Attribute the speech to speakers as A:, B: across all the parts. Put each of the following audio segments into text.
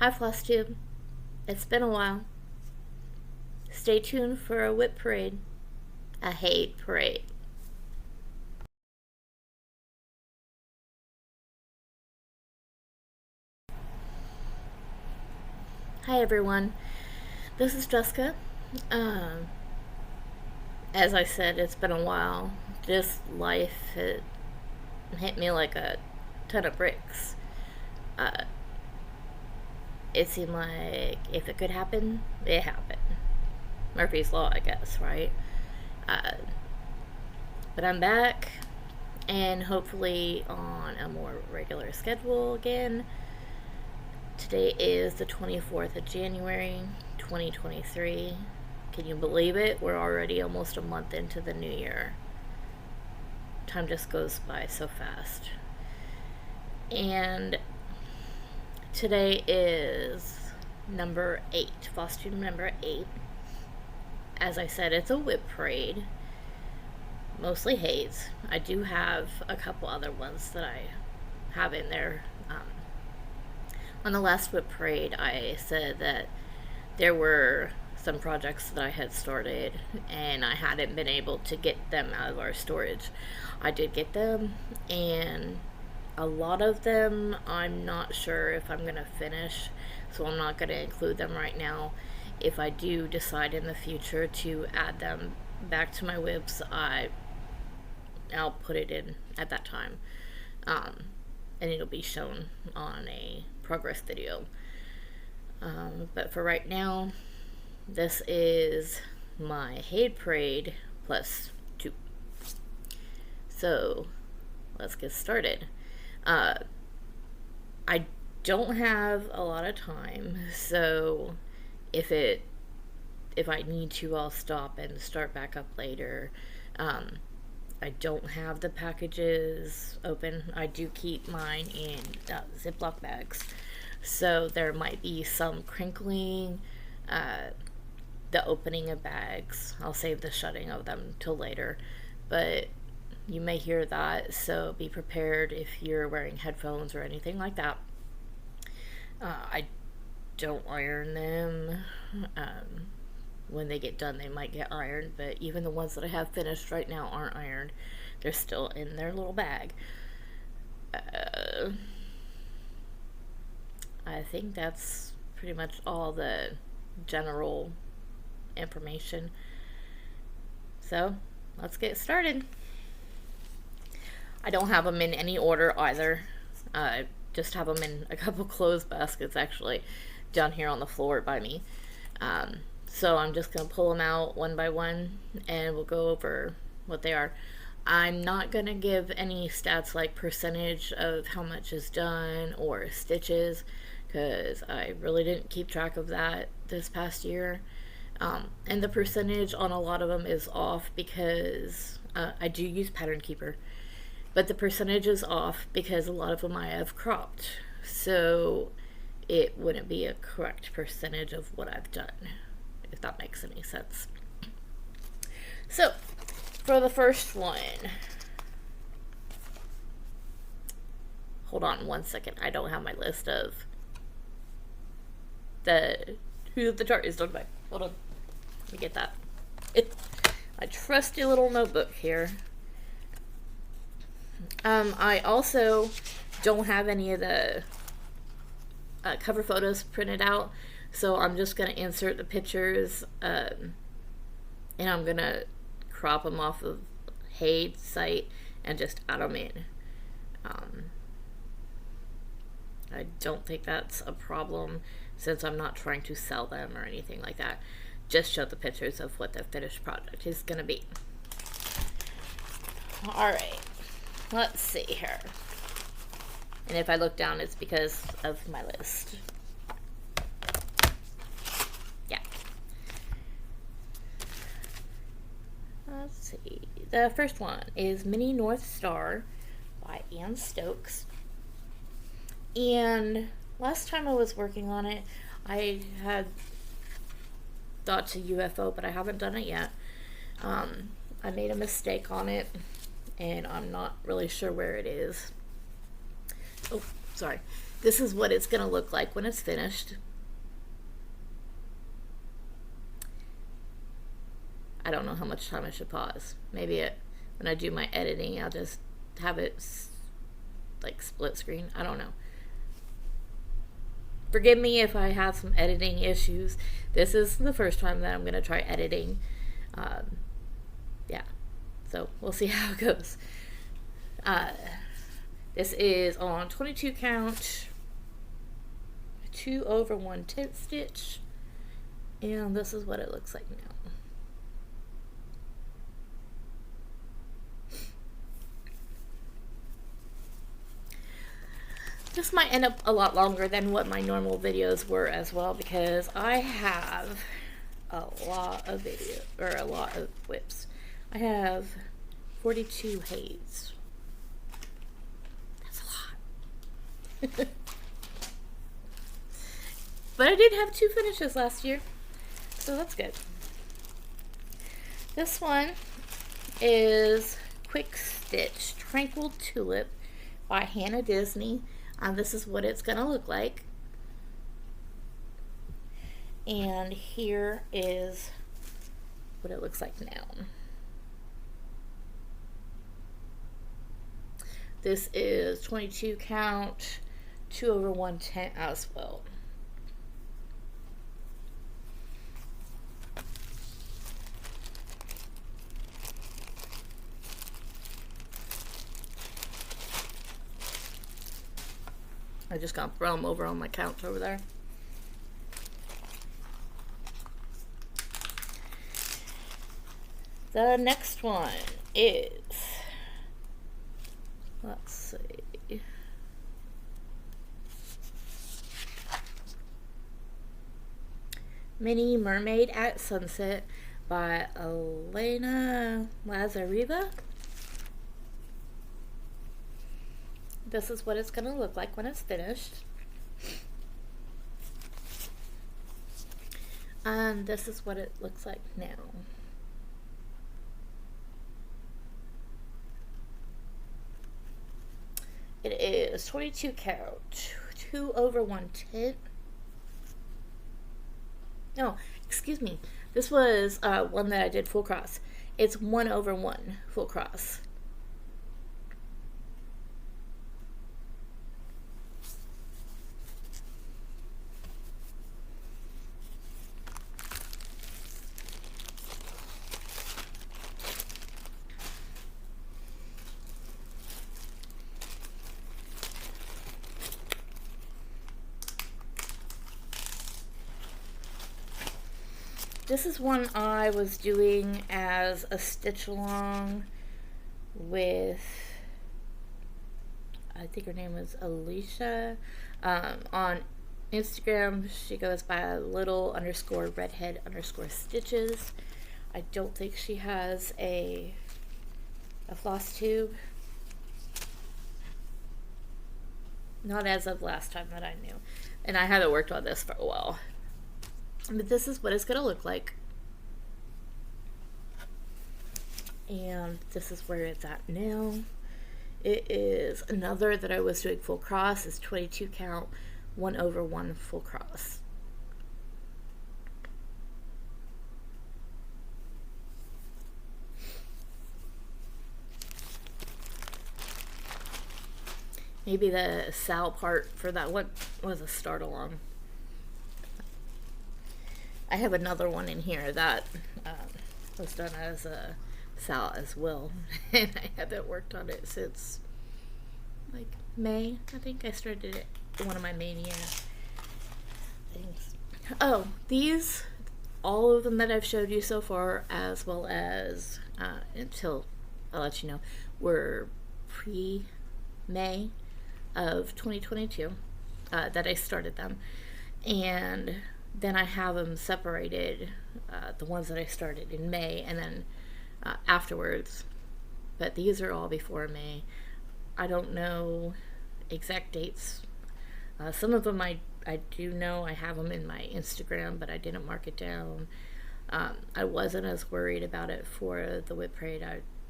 A: Hi Flosstube, it's been a while. Stay tuned for a WIP parade, a HAED parade. Hi everyone, this is Jessica. As I said, it's been a while. This life hit me like a ton of bricks. Uh, it seemed like if it could happen, it happened. Murphy's Law, I guess, right? Uh, but I'm back, and hopefully on a more regular schedule again. Today is the 24th of January, 2023. Can you believe it? We're already almost a month into the new year. Time just goes by so fast. And today is number 8, Flosstube number 8. As I said, it's a WIP parade. Mostly HAEDs. I do have a couple other ones that I have in there. On the last WIP parade, I said that there were some projects that I had started and I hadn't been able to get them out of our storage. I did get them, and a lot of them I'm not sure if I'm going to finish, so I'm not going to include them right now. If I do decide in the future to add them back to my WIPs, I'll put it in at that time, and it'll be shown on a progress video. But for right now, this is my HAED parade plus 2. So let's get started. I don't have a lot of time, so if I need to, I'll stop and start back up later. I don't have the packages open. I do keep mine in Ziploc bags, so there might be some crinkling, the opening of bags. I'll save the shutting of them till later, but you may hear that, so be prepared if you're wearing headphones or anything like that. I don't iron them. When they get done, they might get ironed, but even the ones that I have finished right now aren't ironed. They're still in their little bag. I think that's pretty much all the general information. So let's get started. I don't have them in any order either. I just have them in a couple clothes baskets actually down here on the floor by me. So I'm just going to pull them out one by one and we'll go over what they are. I'm not going to give any stats like percentage of how much is done or stitches, because I really didn't keep track of that this past year. And the percentage on a lot of them is off because I do use Pattern Keeper, but the percentage is off because a lot of them I have cropped, so it wouldn't be a correct percentage of what I've done, if that makes any sense. So for the first one, hold on one second, I don't have my list of who the chart is done by. Hold on, let me get that. It's my trusty little notebook here. I also don't have any of the cover photos printed out, so I'm just going to insert the pictures, and I'm going to crop them off of HAED site and just add them in. I don't think that's a problem since I'm not trying to sell them or anything like that. Just show the pictures of what the finished project is going to be. Alright, let's see here. And if I look down, it's because of my list. Yeah. Let's see. The first one is Mini North Star by Ann Stokes. And last time I was working on it, I had thought to UFO, but I haven't done it yet. I made a mistake on it, and I'm not really sure where it is. Oh, sorry. This is what it's going to look like when it's finished. I don't know how much time I should pause. Maybe when I do my editing, I'll just have it like split screen. I don't know. Forgive me if I have some editing issues. This is the first time that I'm going to try editing. Yeah, so we'll see how it goes. This is on 22 count, 2 over 1/10 stitch, and this is what it looks like now. This might end up a lot longer than what my normal videos were as well, because I have a lot of videos, or a lot of WIPs. I have 42 HAEDs. That's a lot. But I did have 2 finishes last year, so that's good. This one is Quick Stitch Tranquil Tulip by Hannah Disney. This is what it's going to look like. And here is what it looks like now. This is 22 count, 2 over 1/10 as well. I just got to throw them over on my couch over there. The next one is, let's see, Mini Mermaid at Sunset by Elena Lazareva. This is what it's going to look like when it's finished. And this is what it looks like now. It is 22 count, 2 over 1/10. No, excuse me. This was one that I did full cross. It's 1 over 1 full cross. This is one I was doing as a stitch along with, I think her name was Alicia. On Instagram, she goes by little_redhead_stitches. I don't think she has a Flosstube. Not as of last time that I knew. And I haven't worked on this for a while. But this is what it's going to look like. And this is where it's at now. It is another that I was doing full cross. It's 22 count, 1 over 1 full cross. Maybe the Sal part for that one was a start along. I have another one in here that was done as a Sal as well, and I haven't worked on it since like May. I think I started it, one of my mania things. Oh, these, all of them that I've showed you so far, as well as until I'll let you know, were pre-May of 2022 that I started them, and then I have them separated, the ones that I started in May and then afterwards. But these are all before May. I don't know exact dates. Some of them I do know. I have them in my Instagram, but I didn't mark it down. I wasn't as worried about it for the WIP Parade.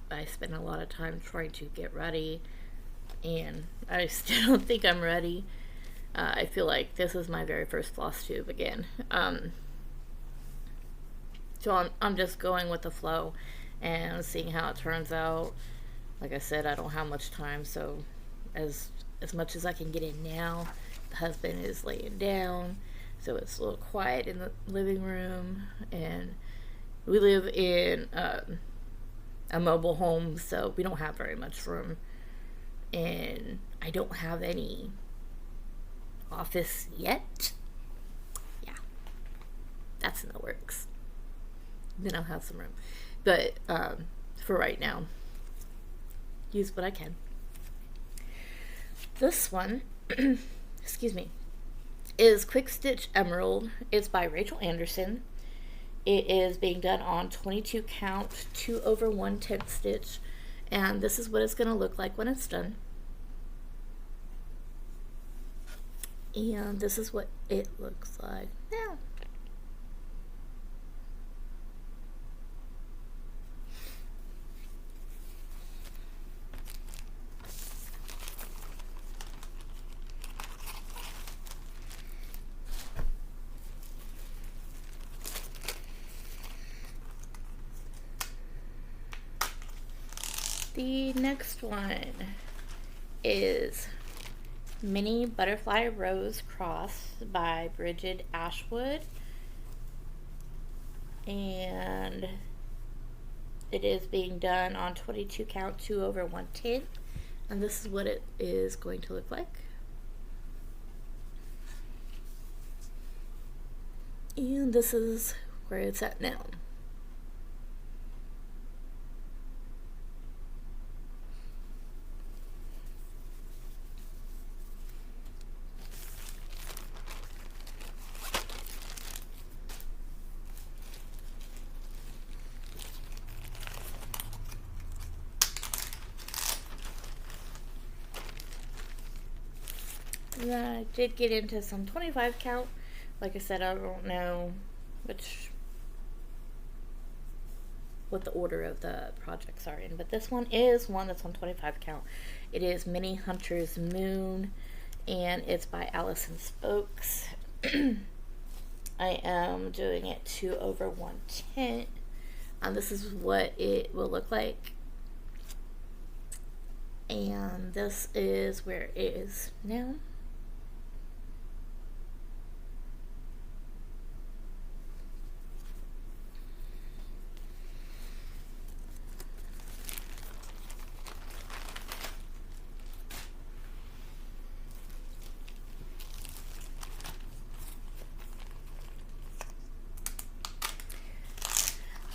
A: I spent a lot of time trying to get ready, and I still don't think I'm ready. I feel like this is my very first floss tube again. So I'm just going with the flow and seeing how it turns out. Like I said, I don't have much time, so as much as I can get in now. The husband is laying down, so it's a little quiet in the living room, and we live in a mobile home, so we don't have very much room, and I don't have any office yet. Yeah, that's in the works. Then I'll have some room, but for right now, use what I can. This one, excuse me, is Quick Stitch Emerald. It's by Rachel Anderson. It is being done on 22 count 2/1/10 stitch, and this is what it's going to look like when it's done. And this is what it looks like now. The next one is Mini Butterfly Rose Cross by Bridget Ashwood, and it is being done on 22 count 2/110, and this is what it is going to look like. And this is where it's at now. I did get into some 25 count. Like I said, I don't know what the order of the projects are in, but this one is one that's on 25 count. It is Mini Hunter's Moon, and it's by Allison Spokes. I am doing it 2/110, and this is what it will look like. And this is where it is now.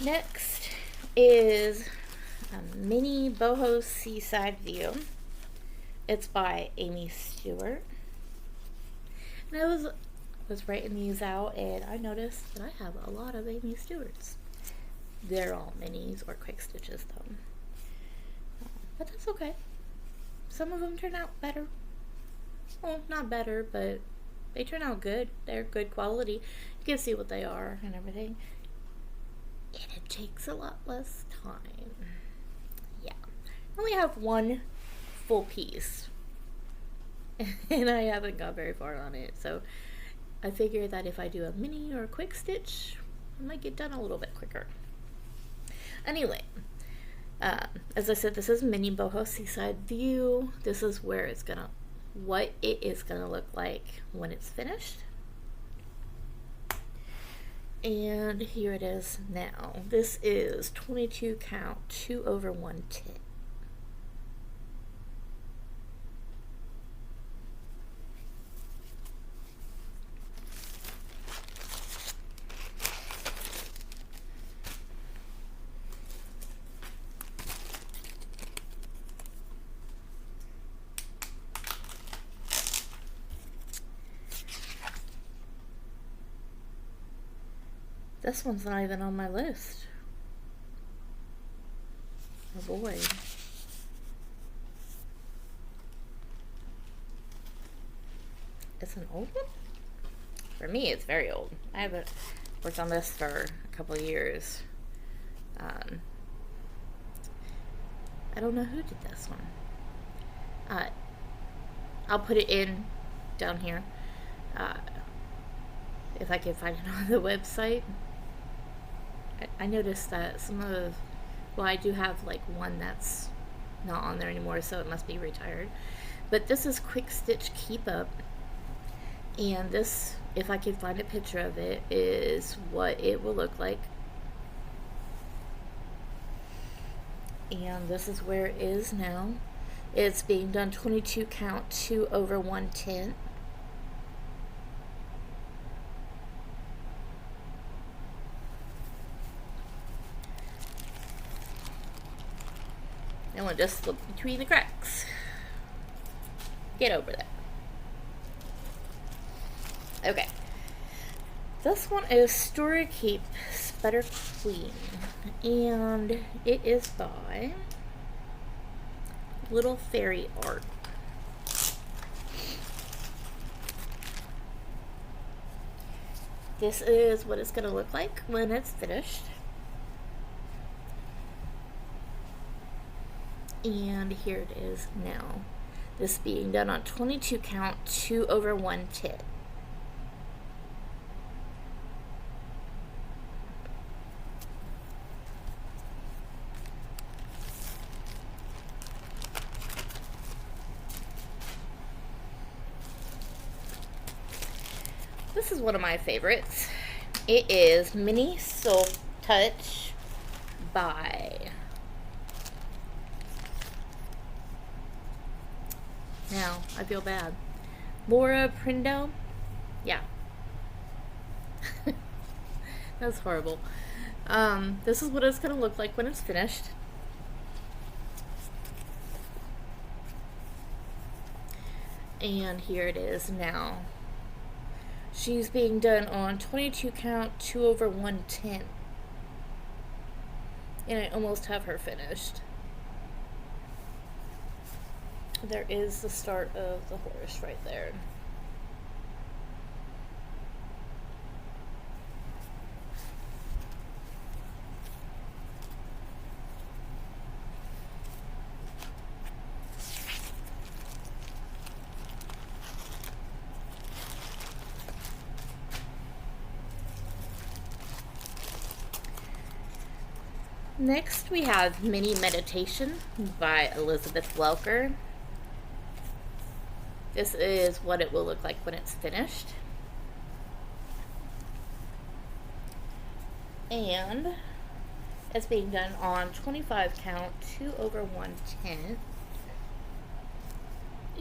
A: Next is a Mini Boho Seaside View. It's by Amy Stewart. And I was writing these out, and I noticed that I have a lot of Amy Stewart's. They're all minis or quick stitches though. But that's okay. Some of them turn out better. Well, not better, but they turn out good. They're good quality. You can see what they are and everything. And it takes a lot less time. Yeah. I only have one full piece. And I haven't got very far on it. So I figure that if I do a mini or a quick stitch, I might get done a little bit quicker. Anyway, as I said, this is Mini Boho Seaside View. This is where what it is gonna look like when it's finished. And here it is now. This is 22 count 2/110. This one's not even on my list. Oh boy. It's an old one? For me, it's very old. I haven't worked on this for a couple of years. I don't know who did this one. I'll put it in down here. If I can find it on the website. I noticed that some of, well, I do have like one that's not on there anymore, so it must be retired. But this is Quick Stitch Keep Up, and this, if I can find a picture of it, is what it will look like. And this is where it is now. It's being done 22 count 2 over 1/10. And we'll just slip between the cracks. Get over that. Okay. This one is Story Keep Sputter Queen. And it is by Little Fairy Art. This is what it's going to look like when it's finished. And here it is now. This being done on 22 count 2 over 1/10. This is one of my favorites. It is Mini Soul Touch by, now I feel bad, Laura Prindo. Yeah. That's horrible. This is what it's going to look like when it's finished. And here it is now. She's being done on 22 count 2 over 1/10. And I almost have her finished. There is the start of the horse right there. Next we have Mini Meditation by Elizabeth Welker. This is what it will look like when it's finished. And it's being done on 25 count 2 over 1/10.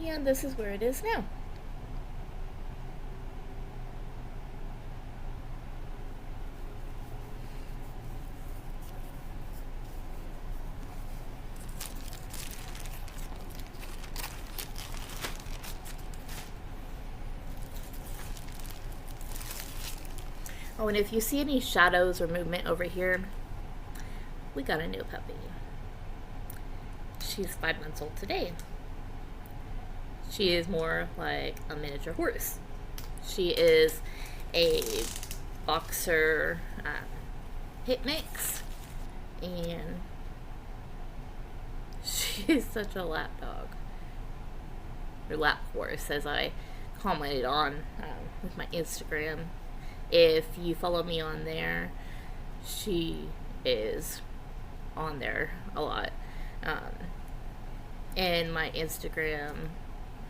A: And this is where it is now. Oh, and if you see any shadows or movement over here, we got a new puppy. She's 5 months old today. She is more like a miniature horse. She is a boxer hit mix, and she's such a lap dog, or lap horse, as I commented on with my Instagram. If you follow me on there, she is on there a lot. And my Instagram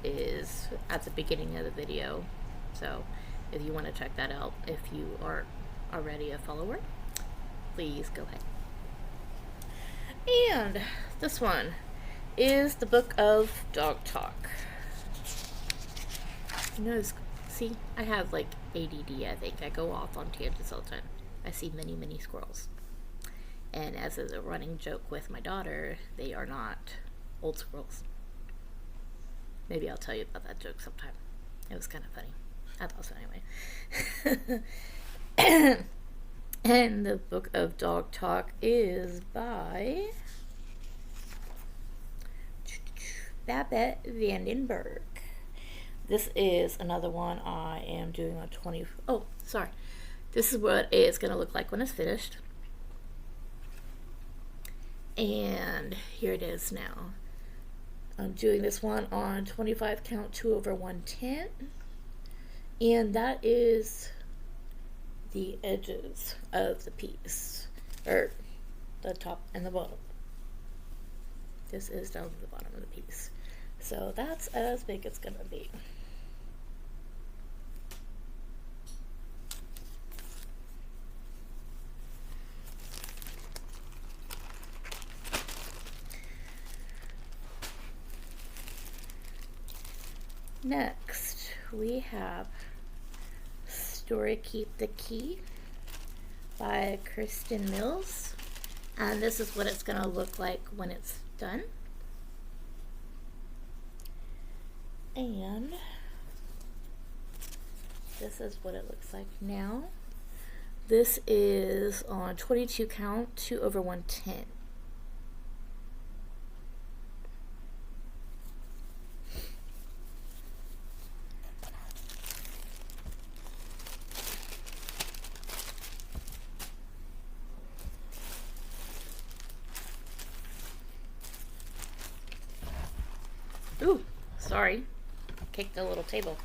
A: is at the beginning of the video. So if you want to check that out, if you aren't already a follower, please go ahead. And this one is the Book of Dog Talk. You notice, see, I have like ADD, I think. I go off on tangents all the time. I see many squirrels. And as is a running joke with my daughter, they are not old squirrels. Maybe I'll tell you about that joke sometime. It was kind of funny. I thought so anyway. And the Book of Dog Talk is by Babette Vandenberg. This is another one I am doing on 20. Oh, sorry. This is what it's going to look like when it's finished. And here it is now. I'm doing this one on 25 count 2/110, and that is the edges of the piece, or the top and the bottom. This is down to the bottom of the piece, so that's as big as it's gonna be. Next, we have Story Keep the Key by Kristen Mills, and this is what it's going to look like when it's done. And this is what it looks like now. This is on 22 count 2/110. Ooh, sorry. Kicked the little table.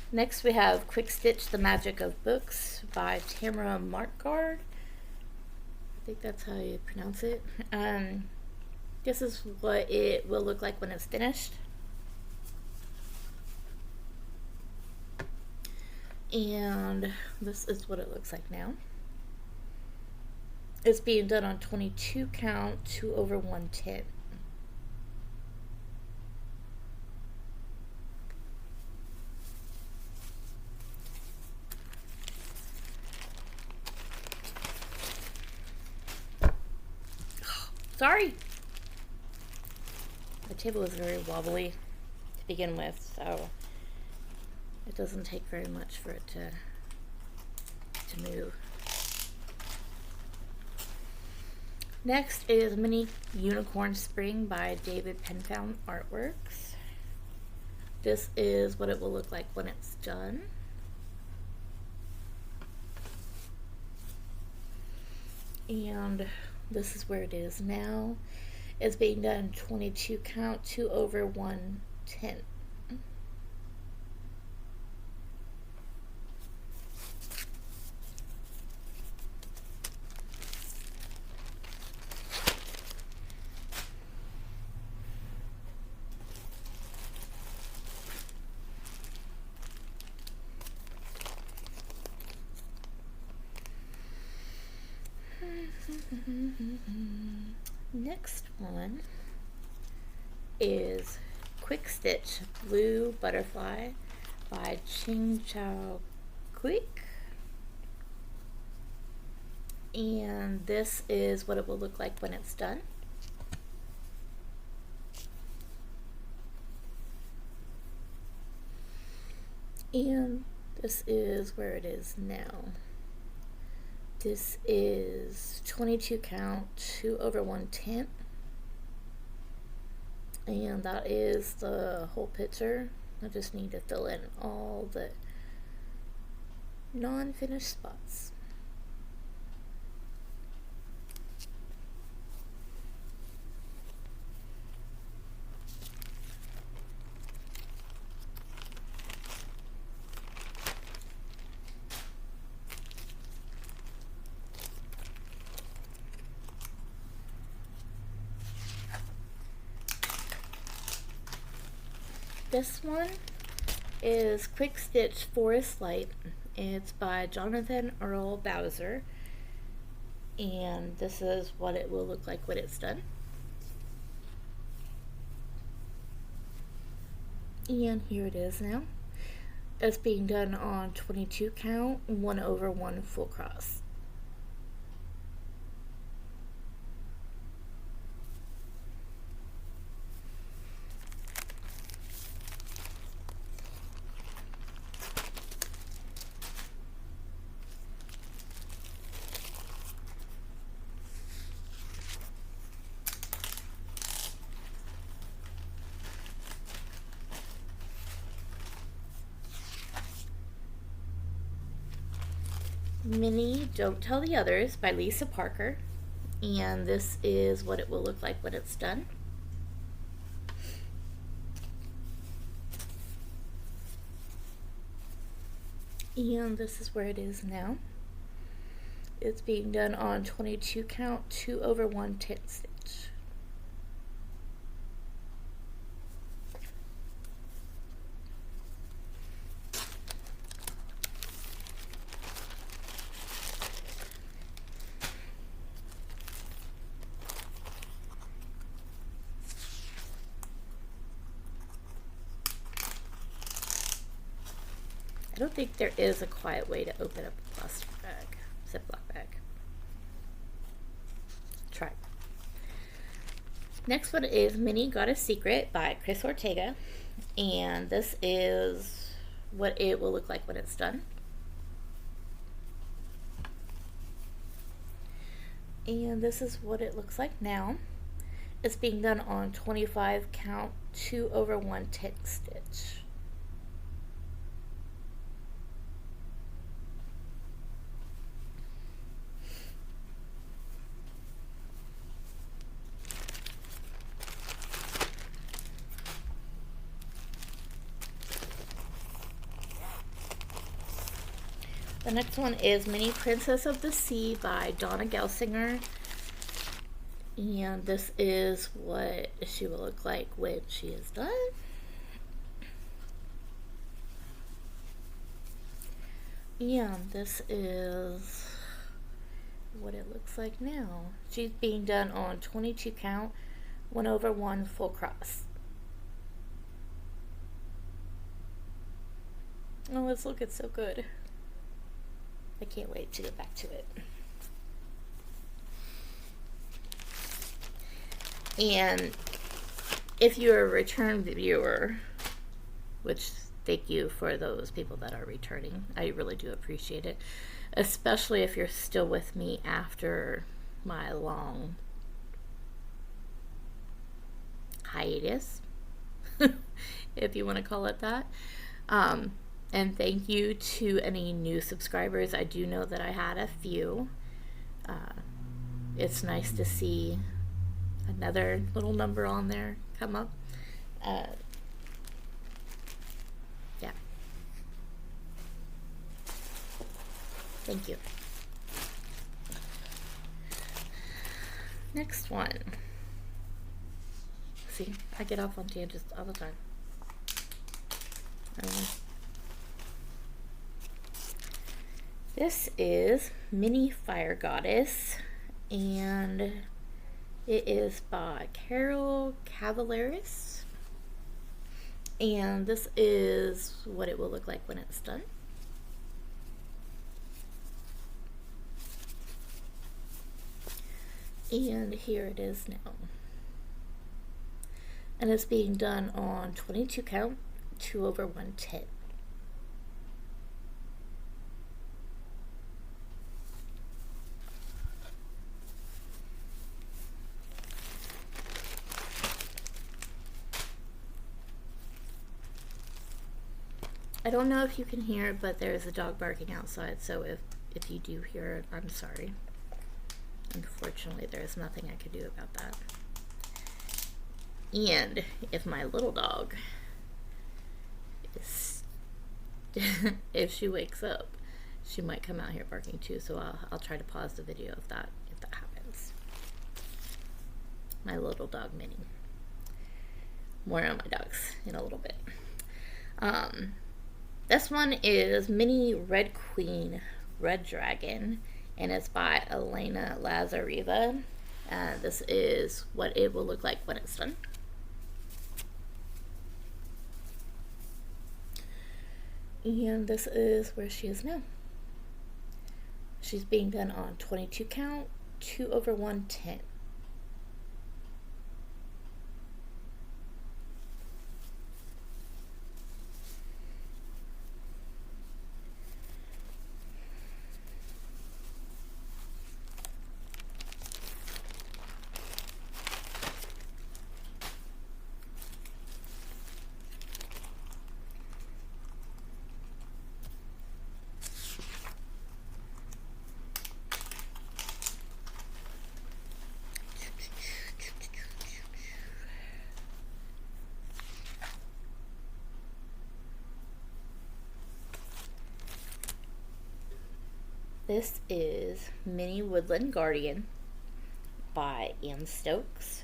A: Next we have Quick Stitch The Magic of Books by Tamara Markgard. I think that's how you pronounce it. This is what it will look like when it's finished. And this is what it looks like now. It's being done on 22 count 2/110. Sorry! The table is very wobbly to begin with, so it doesn't take very much for it to move. Next is Mini Unicorn Spring by David Penfound Artworks. This is what it will look like when it's done. And this is where it is now. It's being done 22 count 2/110. Next one is Quick Stitch Blue Butterfly by Ching Chow Quick. And this is what it will look like when it's done. And this is where it is now. This is 22 count 2/110. And that is the whole picture. I just need to fill in all the non-finished spots. This one is Quick Stitch Forest Light. It's by Jonathan Earl Bowser. And this is what it will look like when it's done. And here it is now. It's being done on 22 count 1/1 full cross. Mini Don't Tell the Others by Lisa Parker. and this is what it will look like when it's done. And this is where it is now. It's being done on 22 count 2/1/10 stitch. I don't think there is a quiet way to open up a plastic bag, Ziploc bag. Try. Next one is Minnie Got a Secret by Chris Ortega, and this is what it will look like when it's done. And this is what it looks like now. It's being done on 25 count 2/1/10 stitch. The next one is Mini Princess of the Sea by Donna Gelsinger. And this is what she will look like when she is done. And this is what it looks like now. She's being done on 22 count 1/1 full cross. Oh, this looking so good. I can't wait to get back to it. And if you're a return viewer, which thank you for those people that are returning, I really do appreciate it, especially if you're still with me after my long hiatus, if you want to call it that. And thank you to any new subscribers. I do know that I had a few. It's nice to see another little number on there come up. Yeah. Thank you. Next one. See, I get off on tangents all the time. This is Mini Fire Goddess, and it is by Carol Cavaleris, and this is what it will look like when it's done. And here it is now. And it's being done on 22 count 2/110. I don't know if you can hear it, but there's a dog barking outside, so if you do hear it, I'm sorry. Unfortunately, there's nothing I could do about that. And if my little dog is if she wakes up, she might come out here barking too, so I'll try to pause the video if that happens. My little dog Minnie. More on my dogs in a little bit. This one is Mini Red Queen, Red Dragon, and it's by Elena Lazareva. This is what it will look like when it's done. And this is where she is now. She's being done on 22 count 2/110. This is Mini Woodland Guardian by Ann Stokes.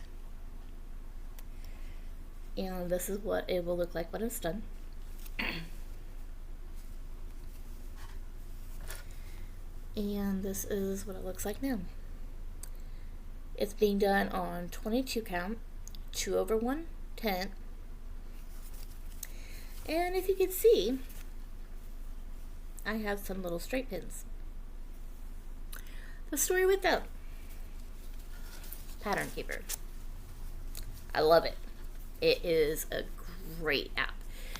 A: And this is what it will look like when it's done. And this is what it looks like now. It's being done on 22 count, 2/110. And if you can see, I have some little straight pins. The story with them. Pattern Keeper. I love it. It is a great app.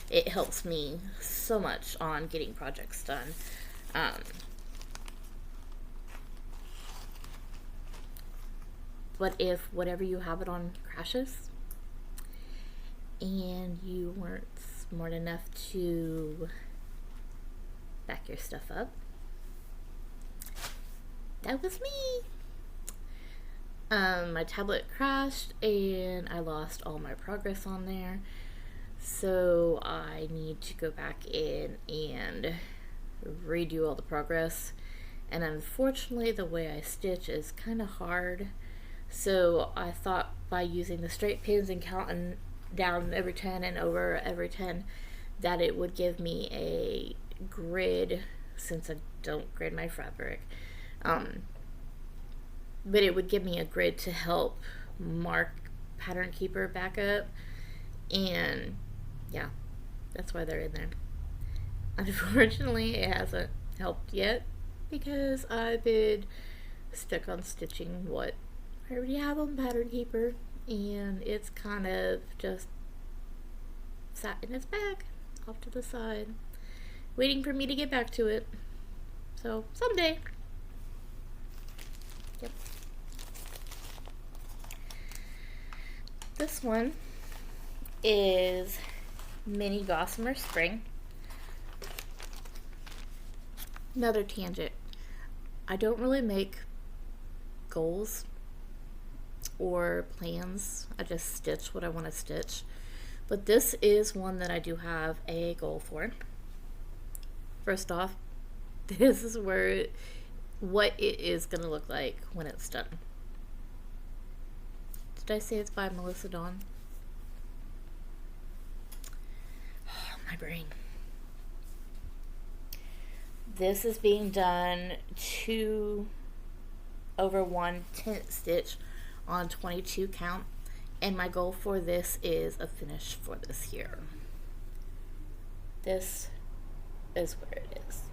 A: It helps me so much on getting projects done. But if whatever you have it on crashes and you weren't smart enough to back your stuff up, that was me. My tablet crashed and I lost all my progress on there, so I need to go back in and redo all the progress. And unfortunately the way I stitch is kind of hard, so I thought by using the straight pins and counting down every 10 and over every 10 that it would give me a grid, since I don't grid my fabric, but it would give me a grid to help mark Pattern Keeper back up. And yeah, that's why they're in there. Unfortunately it hasn't helped yet because I've been stuck on stitching what I already have on Pattern Keeper, and it's kind of just sat in its bag off to the side waiting for me to get back to it. So someday. Yep. This one is Mini Gossamer Spring. Another tangent. I don't really make goals or plans. I just stitch what I want to stitch. But this is one that I do have a goal for. First off, this is what it is going to look like when it's done. Did I say it's by Melissa Dawn? Oh, my brain. This is being done 2/110 stitch on 22 count, and my goal for this is a finish for this year. This is where it is.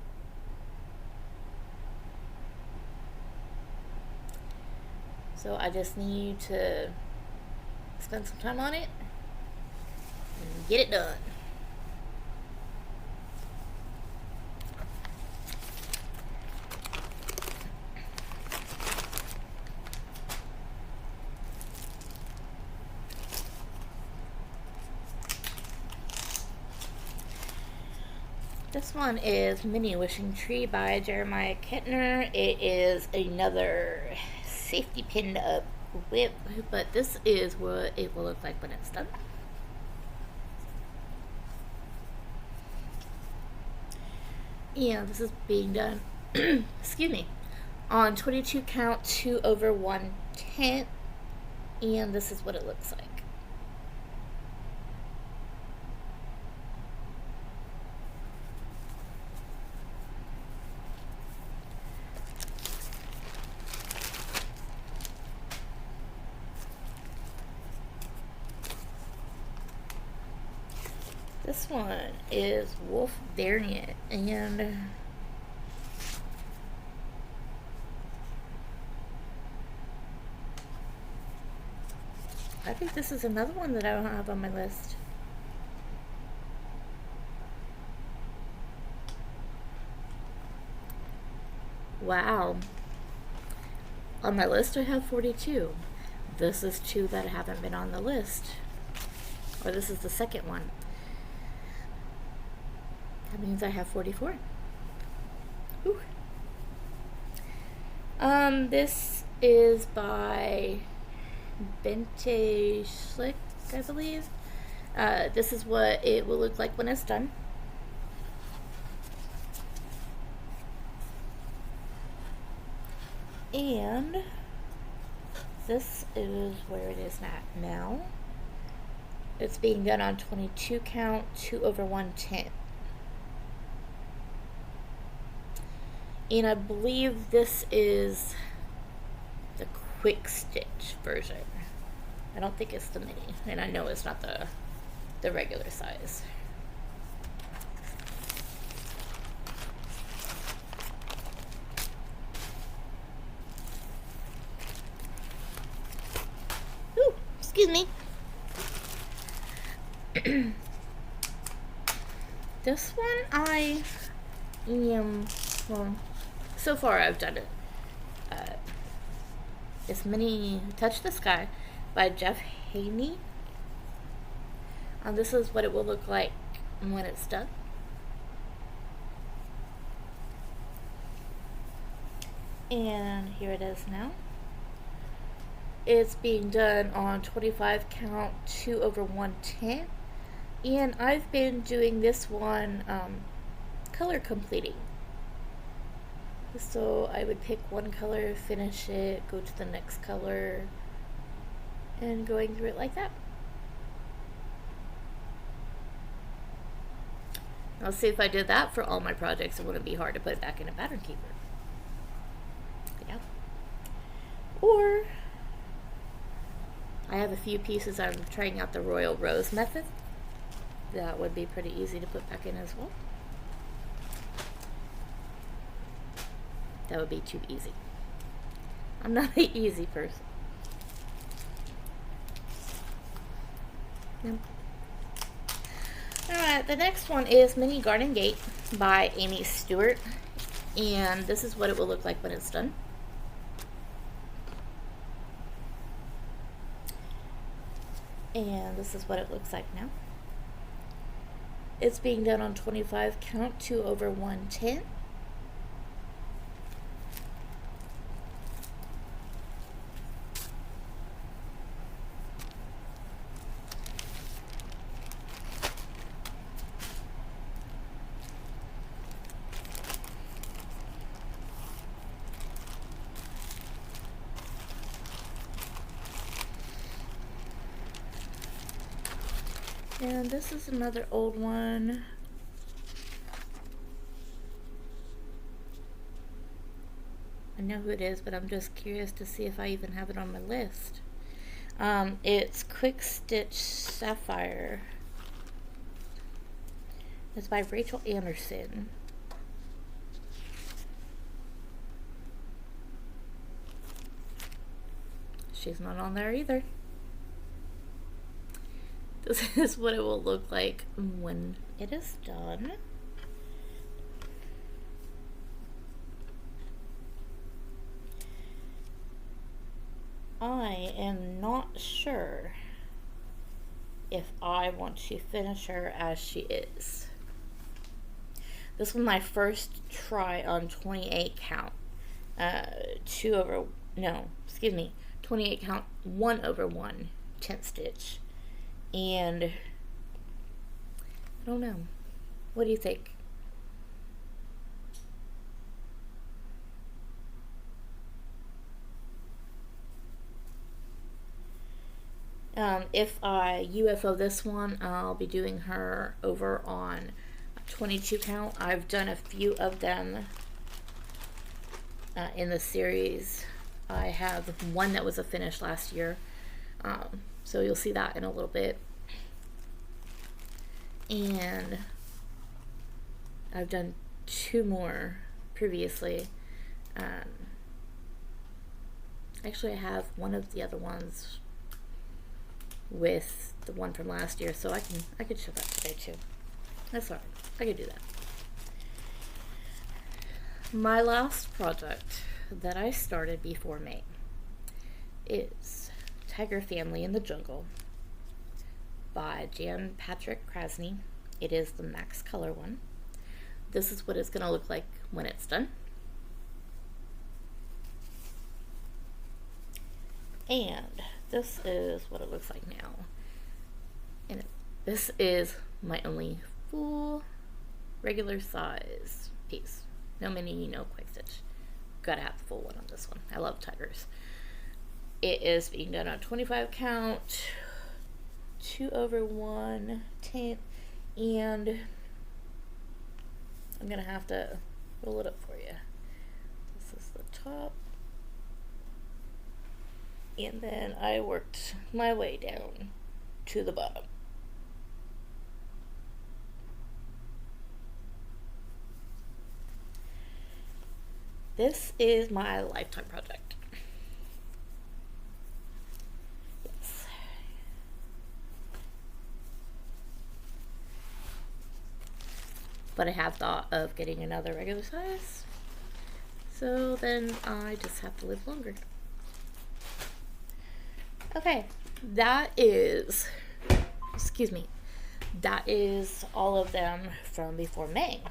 A: So I just need to spend some time on it and get it done. This one is Mini Wishing Tree by Jeremiah Kettner. It is another safety pinned up WIP, but this is what it will look like when it's done. Yeah, this is being done excuse me, on 22 count, 2/110, and this is what it looks like. This one is Wolf Variant, and I think this is another one that I don't have on my list. Wow. On my list I have 42. This is 2 that haven't been on the list. Or this is the second one. That means I have 44. Ooh. This is by Vintage Slick, I believe. This is what it will look like when it's done. And this is where it is at now. It's being done on 22 count, 2/110. And I believe this is the quick stitch version. I don't think it's the mini, and I know it's not the regular size. Ooh, excuse me. This one I am, well, so far I've done it. It's Mini Touch the Sky by Jeff Haney. This is what it will look like when it's done. And here it is now. It's being done on 25 count, 2/110. And I've been doing this one color completing. So I would pick one color, finish it, go to the next color, and going through it like that. I'll see if I did that for all my projects, it wouldn't be hard to put it back in a pattern keeper. Yeah. Or I have a few pieces I'm trying out the Royal Rose method. That would be pretty easy to put back in as well. That would be too easy. I'm not an easy person. Nope. Alright, the next one is Mini Garden Gate by Amy Stewart. And this is what it will look like when it's done. And this is what it looks like now. It's being done on 25 count, 2/110. And this is another old one. I know who it is, but I'm just curious to see if I even have it on my list. It's Quick Stitch Sapphire. It's by Rachel Anderson. She's not on there either. This is what it will look like when it is done. I am not sure if I want to finish her as she is. This was my first try on 28 count. 28 count, 1/1 10th stitch. And I don't know. What do you think? If I UFO this one, I'll be doing her over on 22 count. I've done a few of them in the series. I have one that was a finish last year. So you'll see that in a little bit. And I've done 2 more previously. Actually, I have one of the other ones with the one from last year, so I could show that today too. That's alright. I could do that. My last project that I started before May is Tiger Family in the Jungle by Jan Patrick Krasny. It is the max color one. This is what it's going to look like when it's done. And this is what it looks like now. And this is my only full regular size piece. No mini, no quick stitch. gotta have the full one on this one. I love tigers. It is being done on 25 count, 2/1/10, and I'm gonna have to roll it up for you. This is the top, and then I worked my way down to the bottom. This is my lifetime project. Yes. But I have thought of getting another regular size, so then I just have to live longer. Okay, that is, excuse me, that is all of them from before May.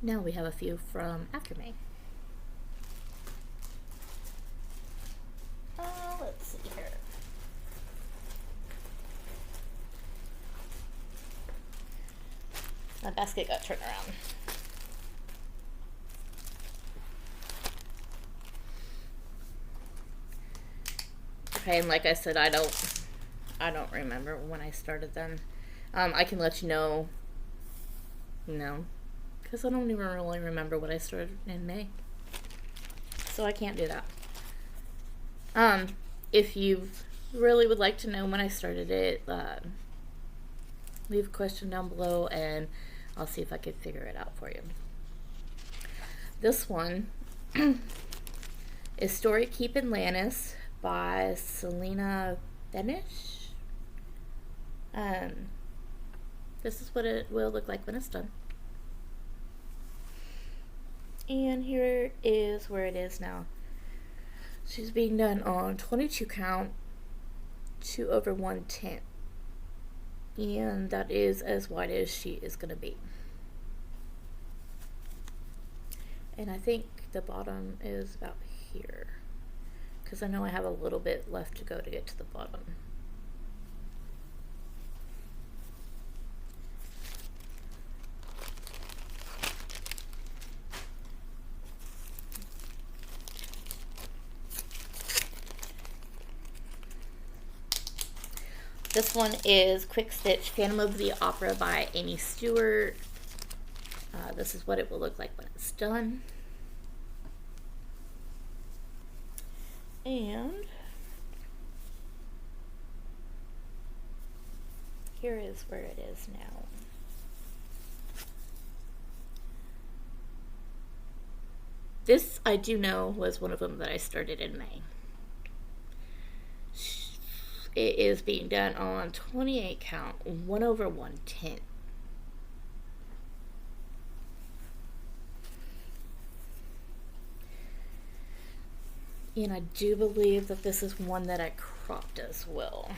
A: Now we have a few from after May. Let's see here. My basket got turned around. Okay, and like I said, I don't remember when I started them. I can let you know, because I don't even really remember what I started in May. So I can't do that. If you really would like to know when I started it, leave a question down below and I'll see if I can figure it out for you. This one is Story Keepin' Lannis by Selena Benish. This is what it will look like when it's done. And here is where it is now. She's being done on 22 count, 2/110. And that is as wide as she is going to be. And I think the bottom is about here, because I know I have a little bit left to go to get to the bottom. This one is Quick Stitch Phantom of the Opera by Amy Stewart. This is what it will look like when it's done. And here is where it is now. This, I do know, was one of them that I started in May. It is being done on 28 count, 1/110. And I do believe that this is one that I cropped as well.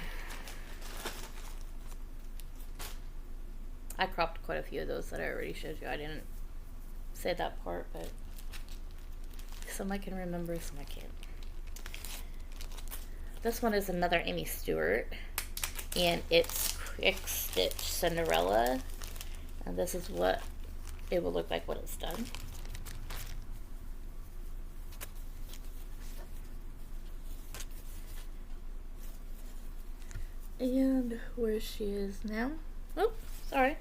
A: I cropped quite a few of those that I already showed you. I didn't say that part, but some I can remember, some I can't. This one is another Amy Stewart, and it's Quick Stitch Cinderella, and this is what it will look like when it's done. And where she is now. Oh, sorry.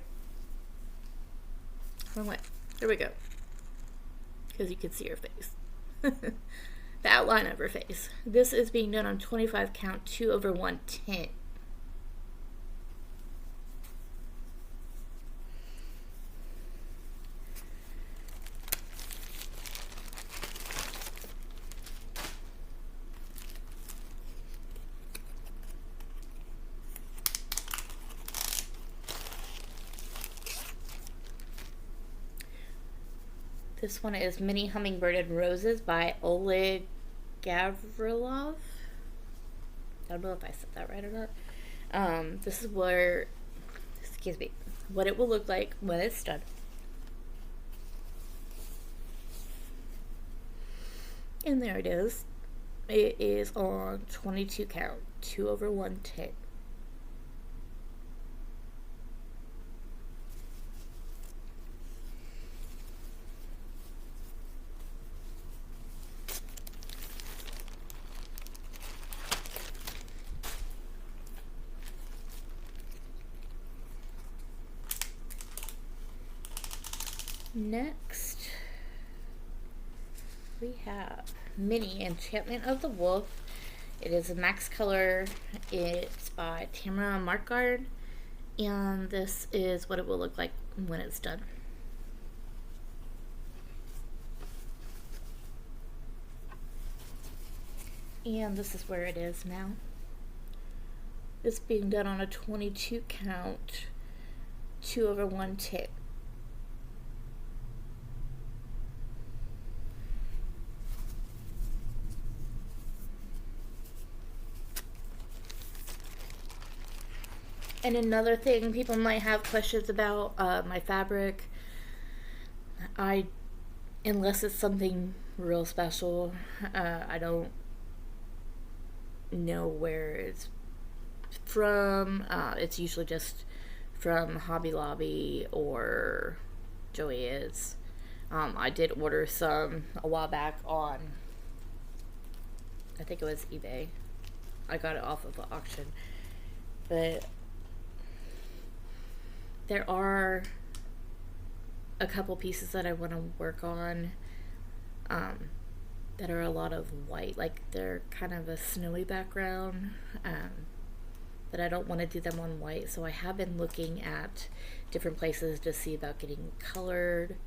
A: Wrong way. There we go. Because you can see her face. The outline of her face. This is being done on 25 count, 2/110. This one is Mini Hummingbird and Roses by Oleg Gavrilov. I don't know if I said that right or not. This is where, excuse me, what it will look like when it's done. And there it is. It is on 22 count, 2/110. Next, we have Mini Enchantment of the Wolf. It is a max color. It's by Tamara Markgard, and this is what it will look like when it's done. And this is where it is now. It's being done on a 22 count, 2/1 tip. And another thing people might have questions about, my fabric. Unless it's something real special, I don't know where it's from. It's usually just from Hobby Lobby or Joann's. I did order some a while back on, I think it was eBay. I got it off of an auction. But there are a couple pieces that I want to work on that are a lot of white, like they're kind of a snowy background, but I don't want to do them on white, so I have been looking at different places to see about getting colored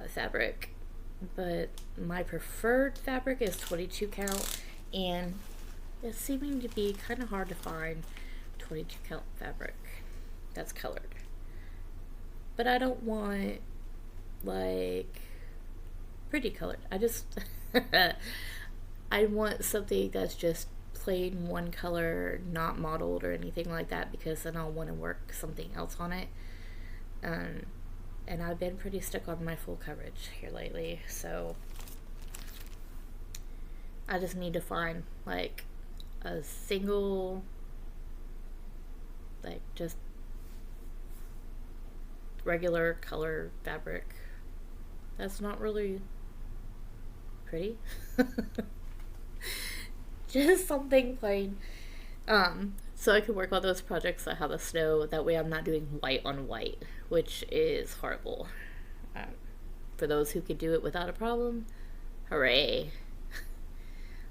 A: fabric, but my preferred fabric is 22 count, and it's seeming to be kind of hard to find 22 count fabric that's colored. But I don't want like pretty colored. I just I want something that's just plain one color, not mottled or anything like that, because then I'll want to work something else on it. And I've been pretty stuck on my full coverage here lately, so I just need to find like a single, like just regular color fabric that's not really pretty. Just something plain, so I can work on those projects that have a snow. That way I'm not doing white on white, which is horrible. For those who can do it without a problem, hooray.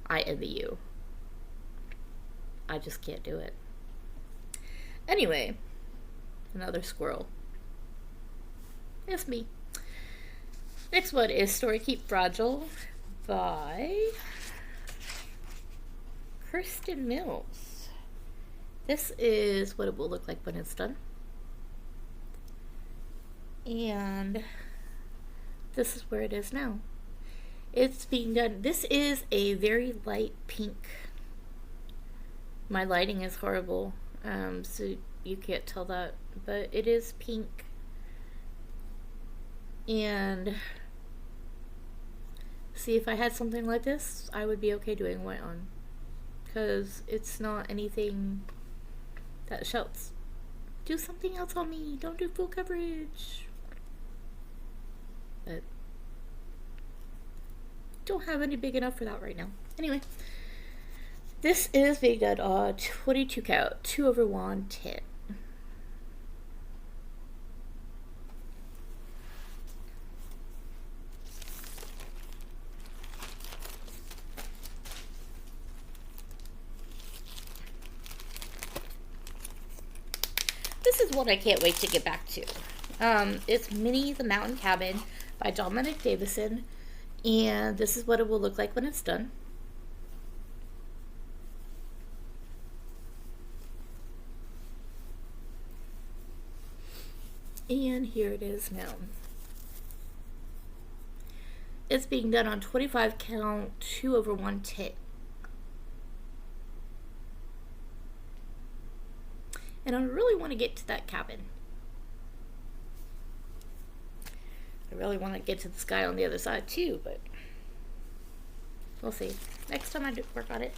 A: I envy you. I just can't do it. Anyway, another squirrel. It's me. Next one is Story Keep Fragile by Kirsten Mills. This is what it will look like when it's done. And this is where it is now. It's being done. This is a very light pink. My lighting is horrible, so you can't tell that, but it is pink. And see, if I had something like this, I would be okay doing white on, because it's not anything that shouts, do something else on me, don't do full coverage. But don't have any big enough for that right now. Anyway, this is being done on 22 count, 2/1 10. This is one I can't wait to get back to. It's Minnie the Mountain Cabin by Dominic Davison, and this is what it will look like when it's done. And here it is now. It's being done on 25 count, 2/1 10. And I really want to get to that cabin. I really want to get to the sky on the other side too, but we'll see. Next time I do work on it.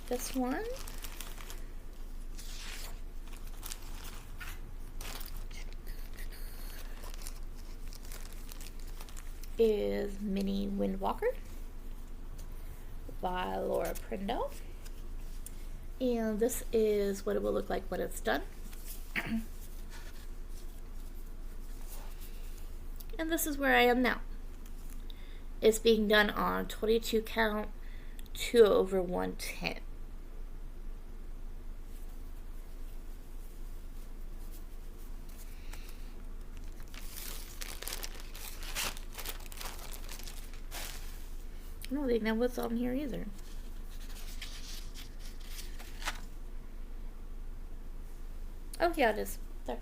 A: This one is Mini Windwalker. by Laura Prindle. And this is what it will look like when it's done. And this is where I am now. It's being done on 22 count, 2/110. I don't think that was on here either. Oh yeah, it is. There.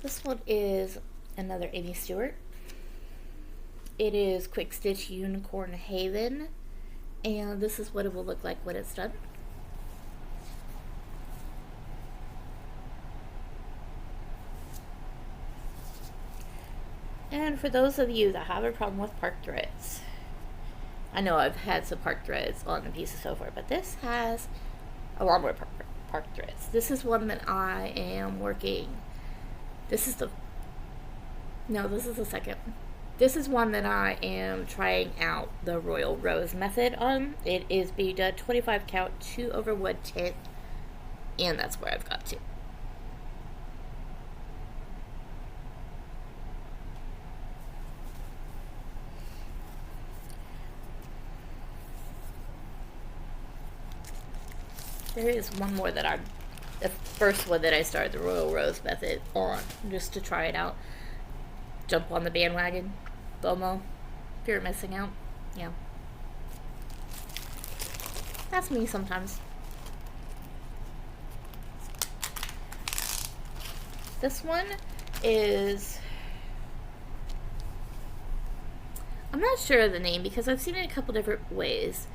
A: This one is another Amy Stewart. It is Quick Stitch Unicorn Haven, and this is what it will look like when it's done. And for those of you that have a problem with park threads, I know I've had some park threads on the pieces so far, but this has a lot more park threads. This is one that I am working. This is the second. This is one that I am trying out the Royal Rose method on. It is being done 25 count, 2/110, and that's where I've got to. There is one more that the first one that I started the Royal Rose method on, just to try it out. Jump on the bandwagon. FOMO. Fear of missing out. Yeah. That's me sometimes. This one is... I'm not sure of the name because I've seen it a couple different ways.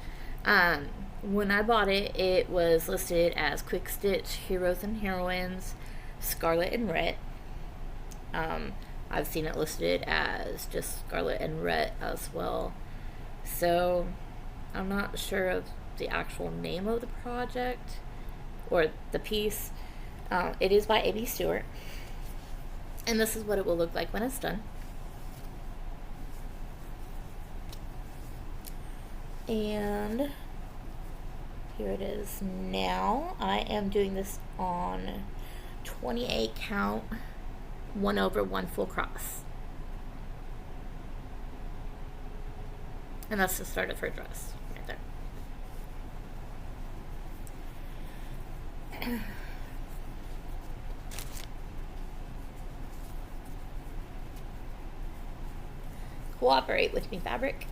A: When I bought it, it was listed as Quick Stitch Heroes and Heroines, Scarlet and Red. I've seen it listed as just Scarlet and Red as well. So, I'm not sure of the actual name of the project or the piece. It is by Amy Stewart. And this is what it will look like when it's done. And here it is now. I am doing this on 28 count, 1/1 full cross. And that's the start of her dress right there. Cooperate with me, fabric.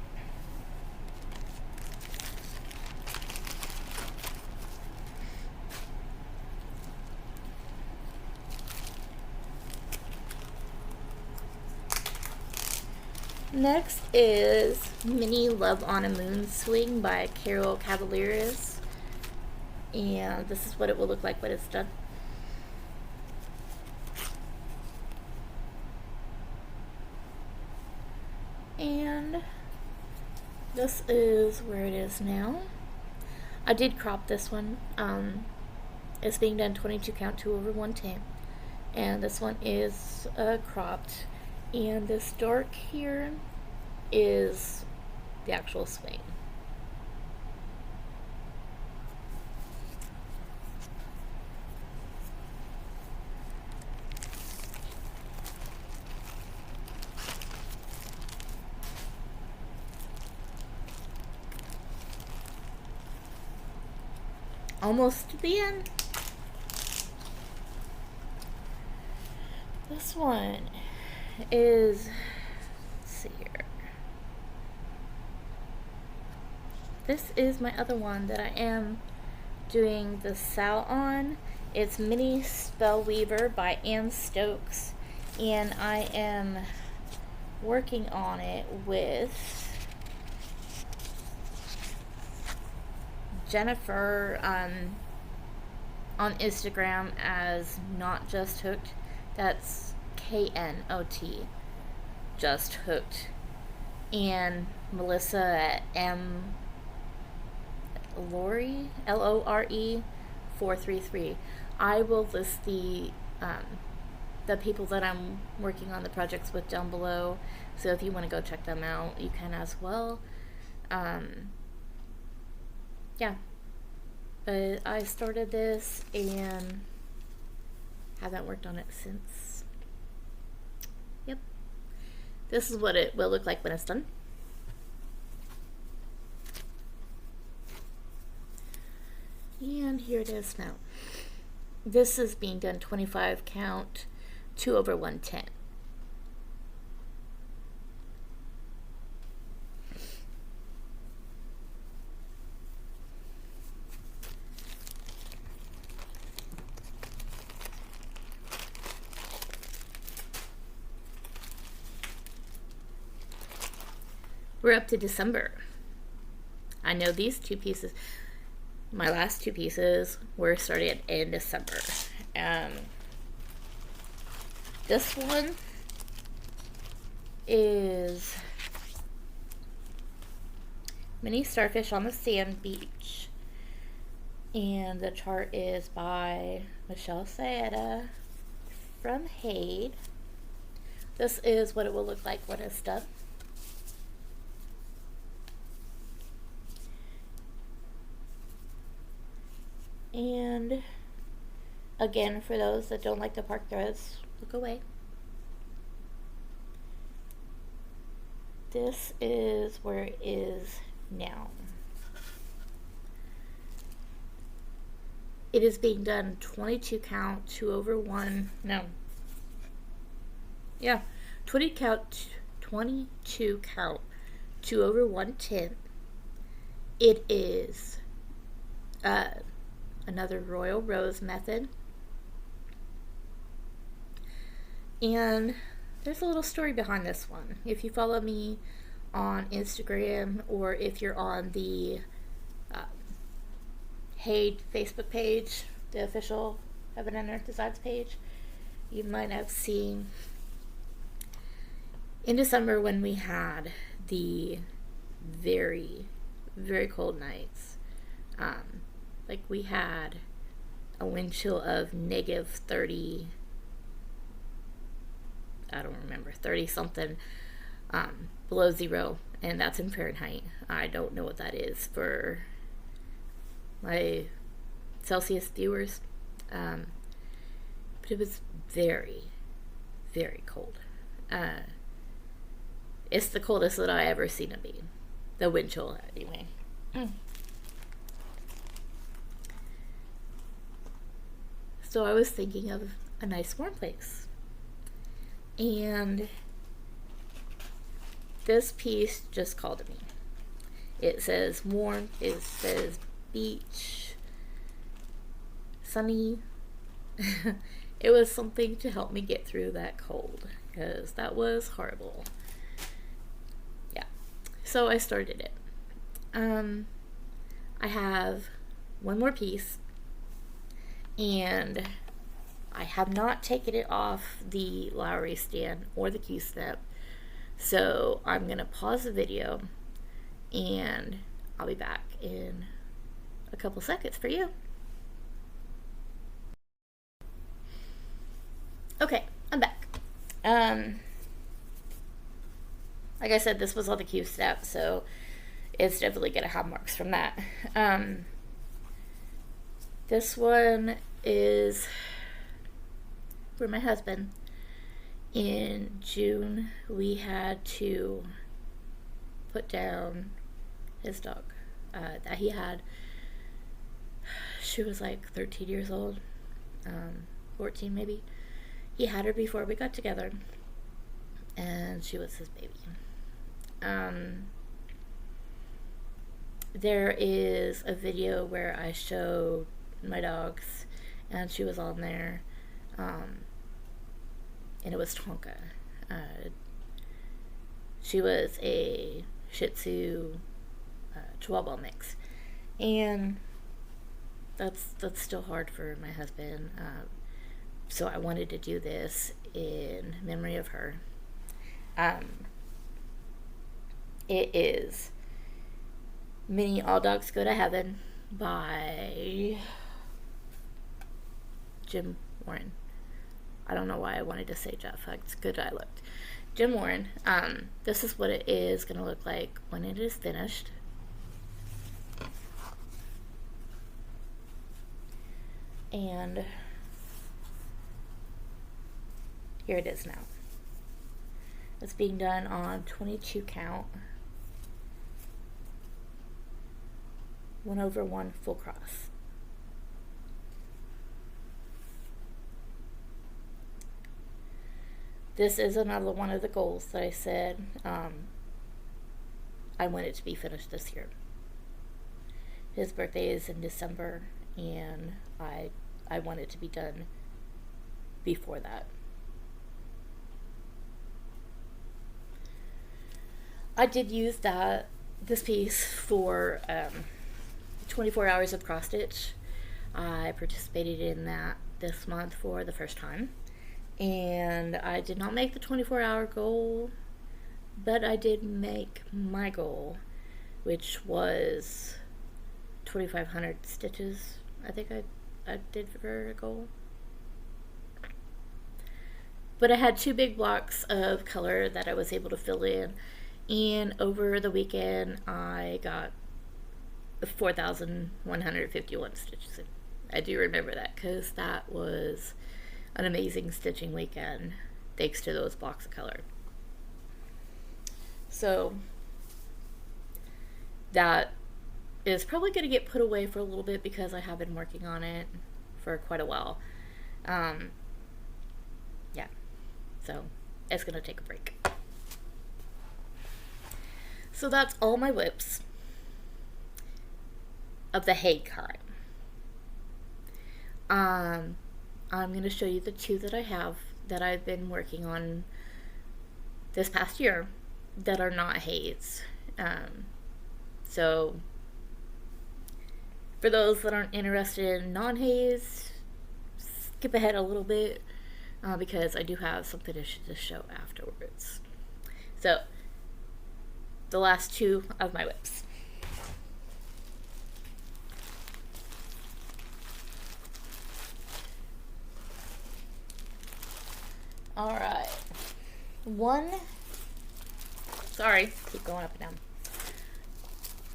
A: Next is Mini Love on a Moon Swing by Carol Cavalieres. And this is what it will look like when it's done. And this is where it is now. I did crop this one. It's being done 22 count, 2/110. And this one is cropped. And this dark here is the actual swing. Almost to the end. This one is, let's see here. This is my other one that I am doing the Sal on. It's Mini Spell Weaver by Ann Stokes, and I am working on it with Jennifer on Instagram as Not Just Hooked. That's KNOT, Just Hooked, and Melissa at Lore, LORE 433. I will list the the people that I'm working on the projects with down below. So if you want to go check them out, you can as well. Yeah. But I started this and haven't worked on it since. Yep. This is what it will look like when it's done. And here it is now. This is being done 25 count, 2/110. We're up to December. I know these two pieces, my last two pieces, were started in December. This one is Mini Starfish on the Sand Beach. And the chart is by Michelle Saeta from HAED. This is what it will look like when it's done. And again, for those that don't like the park threads, look away. This is where it is now. It is being done 22 count, 2/1. No. Yeah. 22 count, 2/110. It is another Royal Rose method. And there's a little story behind this one. If you follow me on Instagram, or if you're on the HAED Facebook page, the official Heaven and Earth Designs page, you might have seen in December when we had the very, very cold nights. Like we had a wind chill of -30, I don't remember, 30 something, below zero, and that's in Fahrenheit. I don't know what that is for my Celsius viewers, but it was very, very cold. It's the coldest that I ever seen it be, the wind chill anyway. So I was thinking of a nice warm place. And this piece just called to me. It says warm, it says beach, sunny. It was something to help me get through that cold, because that was horrible. Yeah. So I started it. I have one more piece, and I have not taken it off the Lowry stand or the Q-snap, so I'm going to pause the video and I'll be back in a couple seconds for you. Okay, I'm back. Like I said, this was on the Q-snap, so it's definitely going to have marks from that. This one is for my husband. In June, we had to put down his dog that he had. She was like 13 years old, 14 maybe. He had her before we got together, and she was his baby. There is a video where I showed my dogs, and she was on there, and it was Tonka. She was a Shih Tzu Chihuahua mix, and that's still hard for my husband. So I wanted to do this in memory of her. It is Mini All Dogs Go to Heaven by Jim Warren. I don't know why I wanted to say Jeff. It's good I looked. Jim Warren. This is what it is going to look like when it is finished. And here it is now. It's being done on 22 count, 1/1 full cross. This is another one of the goals that I said I want it to be finished this year. His birthday is in December, and I want it to be done before that. I did use this piece for 24 hours of cross stitch. I participated in that this month for the first time, and I did not make the 24-hour goal, but I did make my goal, which was 2,500 stitches. I think I did for a goal. But I had 2 big blocks of color that I was able to fill in, and over the weekend I got 4,151 stitches in. I do remember that because that was an amazing stitching weekend thanks to those blocks of color. So that is probably going to get put away for a little bit because I have been working on it for quite a while. Yeah, so it's going to take a break. So that's all my WIPs of the HAED kind. I'm going to show you the 2 that I have that I've been working on this past year that are not HAEDs. So for those that aren't interested in non-HAEDs, skip ahead a little bit because I do have some finishes to show afterwards. So the last 2 of my WIPs. Alright. Sorry, keep going up and down.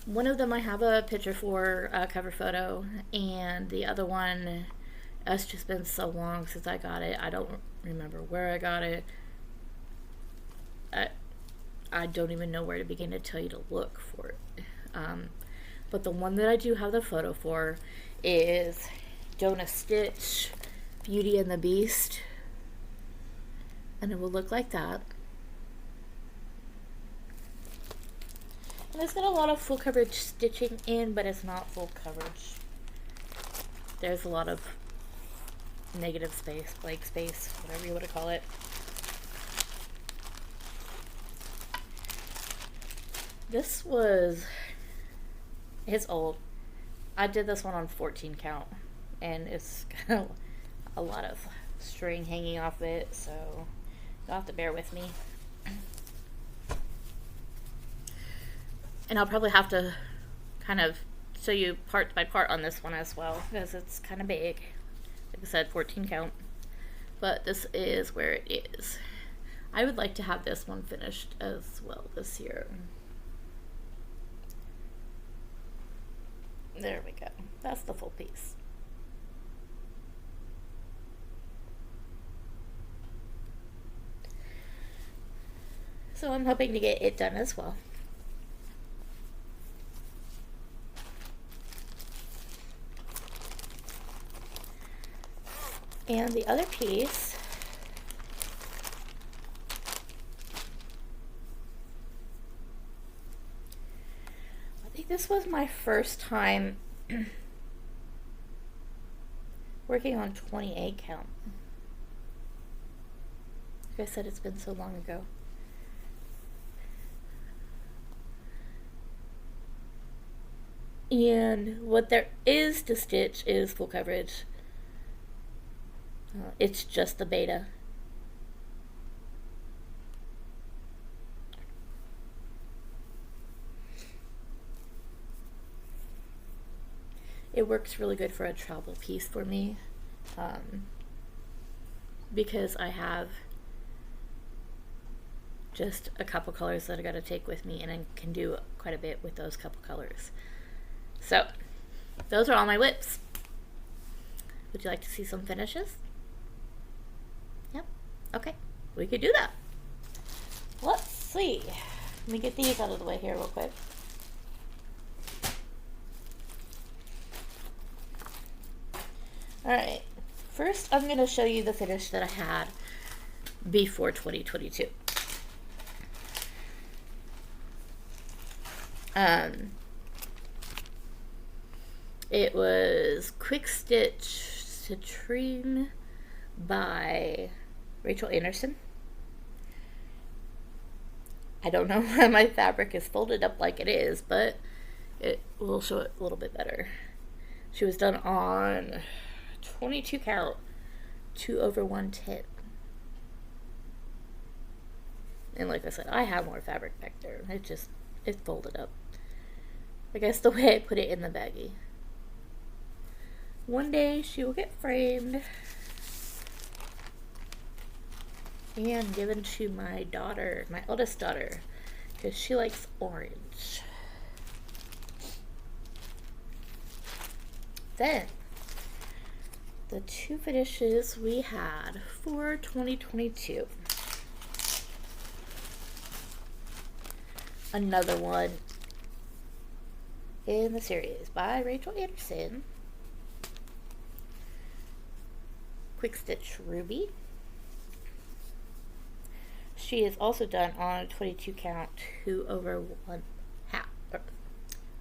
A: One of them I have a picture for a cover photo, and the other one, it's just been so long since I got it. I don't remember where I got it. I don't even know where to begin to tell you to look for it. But the one that I do have the photo for is Don't Stitch Beauty and the Beast. And it will look like that. And it's got a lot of full coverage stitching in, but it's not full coverage. There's a lot of negative space, blank space, whatever you want to call it. It's old. I did this one on 14 count, and it's got a lot of string hanging off it, so you'll have to bear with me. And I'll probably have to kind of show you part by part on this one as well, because it's kind of big. Like I said, 14 count. But this is where it is. I would like to have this one finished as well this year. There we go. That's the full piece. So I'm hoping to get it done as well. And the other piece I think this was my first time working on 28 count. Like I said, it's been so long ago. And what there is to stitch is full coverage. It's just the beta. It works really good for a travel piece for me. because I have just a couple colors that I gotta take with me, and I can do quite a bit with those couple colors. So those are all my WIPs. Would you like to see some finishes? Yep. Okay, we could do that. Let's see. Let me get these out of the way here real quick. Alright, first I'm going to show you the finish that I had before 2022. It was Quick Stitch Citrine by Rachel Anderson. I don't know why my fabric is folded up like it is, but it will show it a little bit better. She was done on 22 count, 2/110. And like I said, I have more fabric back there. It folded up. I guess the way I put it in the baggie. One day she will get framed and given to my daughter, my eldest daughter, because she likes orange. Then, the two finishes we had for 2022. Another one in the series by Rachel Anderson. Quick Stitch Ruby. She is also done on 22 count, 2/1 half,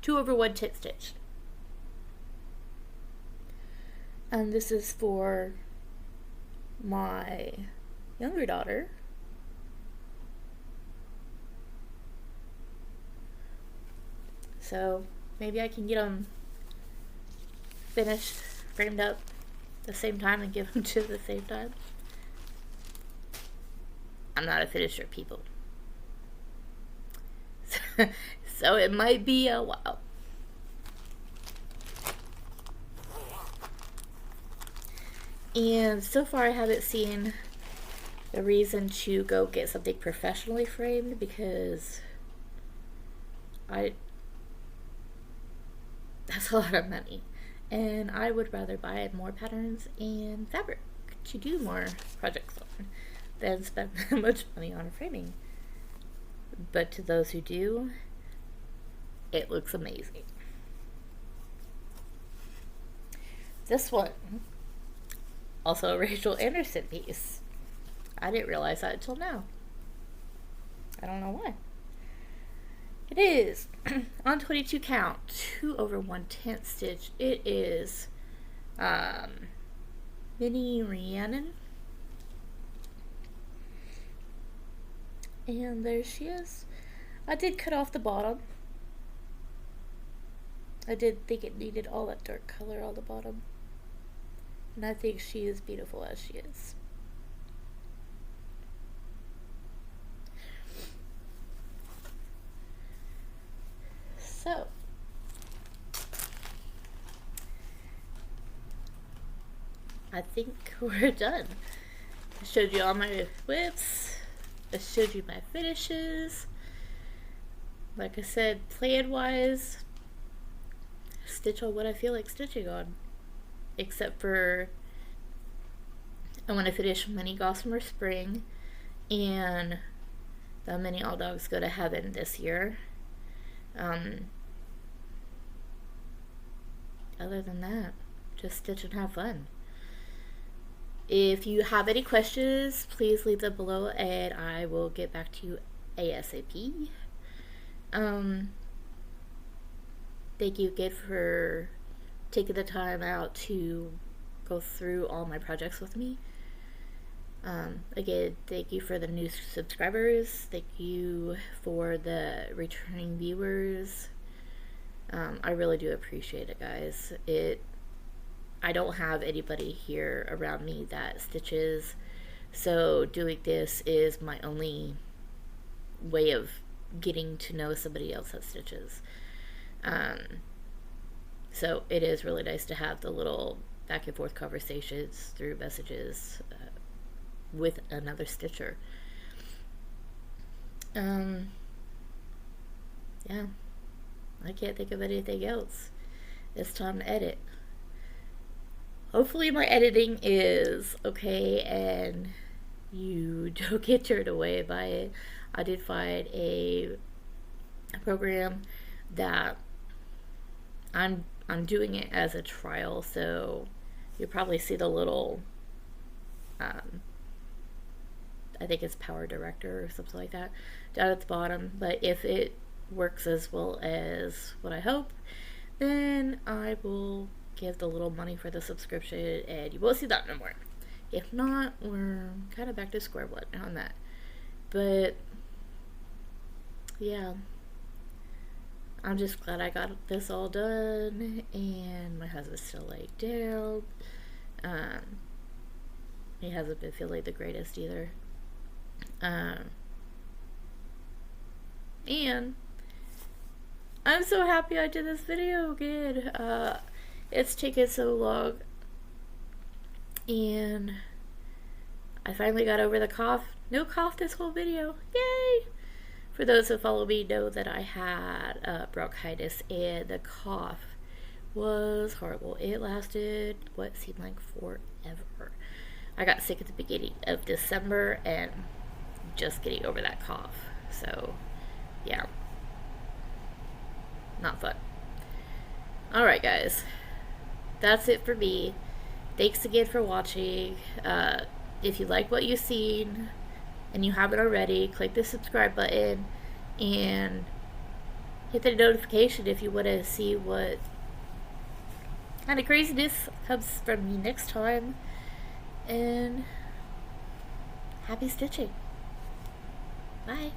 A: 2/110 stitch. And this is for my younger daughter. So maybe I can get them finished, framed up at the same time and give them to the same time. I'm not a finisher, people. So it might be a while. And so far I haven't seen the reason to go get something professionally framed, because that's a lot of money. And I would rather buy more patterns and fabric to do more projects on than spend that much money on framing. But to those who do, it looks amazing. This one, also a Rachel Anderson piece. I didn't realize that until now. I don't know why. It is on 22 count, 2/110 stitch. It is Mini Rhiannon. And there she is. I did cut off the bottom. I did think it needed all that dark color on the bottom. And I think she is beautiful as she is. So, I think we're done. I showed you all my WIPs. I showed you my finishes. Like I said, plan-wise, stitch on what I feel like stitching on. Except for I want to finish Mini Gossamer Spring and the Mini All Dogs Go to Heaven this year. Other than that, just stitch and have fun. If you have any questions, please leave them below and I will get back to you ASAP. Thank you again for taking the time out to go through all my projects with me. Again, thank you for the new subscribers. Thank you for the returning viewers. I really do appreciate it, guys. I don't have anybody here around me that stitches, so doing this is my only way of getting to know somebody else that stitches. So it is really nice to have the little back and forth conversations through messages. with another stitcher. Yeah, I can't think of anything else. It's time to edit. Hopefully my editing is okay and you don't get turned away by it. I did find a program that I'm doing it as a trial, so you'll probably see the little I think it's Power Director or something like that down at the bottom. But if it works as well as what I hope, then I will give the little money for the subscription and you won't see that no more. If not, we're kind of back to square one on that. But yeah, I'm just glad I got this all done, and my husband's still laid down. He hasn't been feeling the greatest either. And I'm so happy I did this video again. It's taken so long, and I finally got over the cough. No cough this whole video. Yay! For those who follow me know that I had bronchitis, and the cough was horrible. It lasted what seemed like forever. I got sick at the beginning of December and just getting over that cough. So, yeah. Not fun. Alright, guys. That's it for me. Thanks again for watching. If you like what you've seen and you haven't already, click the subscribe button and hit the notification if you want to see what kind of craziness comes from me next time. And happy stitching. Bye.